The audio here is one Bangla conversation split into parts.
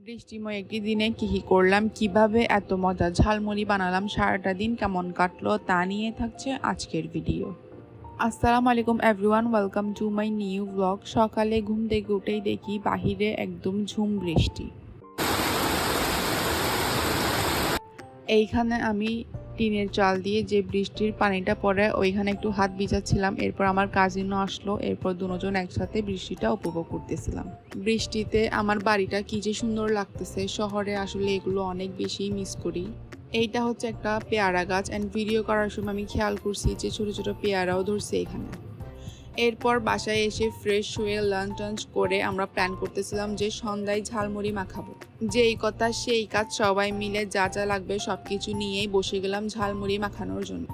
বৃষ্টিময় একটি দিনে কি করলাম, কিভাবে এত মজার ঝালমুড়ি বানালাম, সারাটা দিন কেমন কাটলো তা নিয়ে থাকছে আজকের ভিডিও। আসসালামু আলাইকুম everyone, welcome to my new blog. সকালে ঘুম থেকে উঠেই দেখি বাহিরে একদম ঝুম বৃষ্টি। এইখানে আমি টিনের চাল দিয়ে যে বৃষ্টির পানিটা পড়ে ওইখানে একটু হাত ভিজাচ্ছিলাম। এরপর আমার কাজিনও আসলো, এরপর দুজন একসাথে বৃষ্টিটা উপভোগ করতেছিলাম। বৃষ্টিতে আমার বাড়িটা কি যে সুন্দর লাগতেছে। শহরে আসলে এগুলো অনেক বেশি মিস করি। এইটা হচ্ছে একটা পেয়ারা গাছ, অ্যান্ড ভিডিও করার সময় আমি খেয়াল করছি যে ছোট ছোট পেয়ারাও ধরছে এখানে। এরপর বাসায় এসে ফ্রেশ হয়ে লাঞ্চ টাঞ্চ করে আমরা প্ল্যান করতেছিলাম যে সন্ধ্যায় ঝালমুড়ি মাখাবো। যেই কথা সেই কাজ, সবাই মিলে যা যা লাগবে সবকিছু নিয়েই বসে গেলাম ঝালমুড়ি মাখানোর জন্য।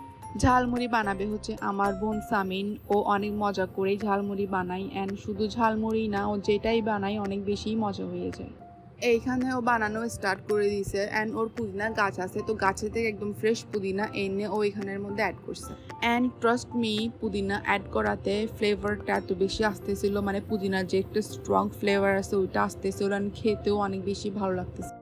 ঝালমুড়ি বানাবে হচ্ছে আমার বোন সামিন। ও অনেক মজা করে ঝালমুড়ি বানাই, অ্যান্ড শুধু ঝালমুড়ি না, ও যেটাই বানাই অনেক বেশি মজা হয়ে যায়। এইখানে ও বানানো স্টার্ট করে দিয়েছে, অ্যান্ড ওর পুদিনা গাছ আছে, তো গাছে থেকে একদম ফ্রেশ পুদিনা এনে ও এখানের মধ্যে অ্যাড করছে। অ্যান্ড ট্রাস্ট মি, পুদিনা অ্যাড করাতে ফ্লেভারটা এত বেশি আসতেছিল, মানে পুদিনার যে একটা স্ট্রং ফ্লেভার আছে ওইটা আসতেছিল, অ্যান্ড খেতেও অনেক বেশি ভালো লাগতেছে।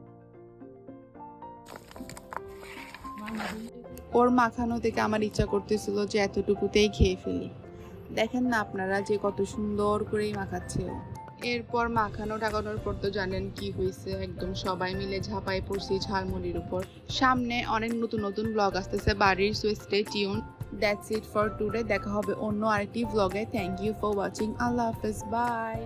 ওর মাখানো থেকে আমার ইচ্ছা করতেছিল যে এতটুকুতেই খেয়ে ফেলি। দেখেন না আপনারা যে কত সুন্দর করেই মাখাচ্ছে ও। এরপর মাখানো টাকানোর পর তো জানেন কি হয়েছে, একদম সবাই মিলে ঝাঁপায় পড়ছি ঝালমুড়ির উপর। সামনে অনেক নতুন নতুন ব্লগ আসতেছে বাড়ির, so stay tune. That's it for today. দেখা হবে অন্য আরেকটি ব্লগে। Thank you for watching. Allah হাফেজ, বাই।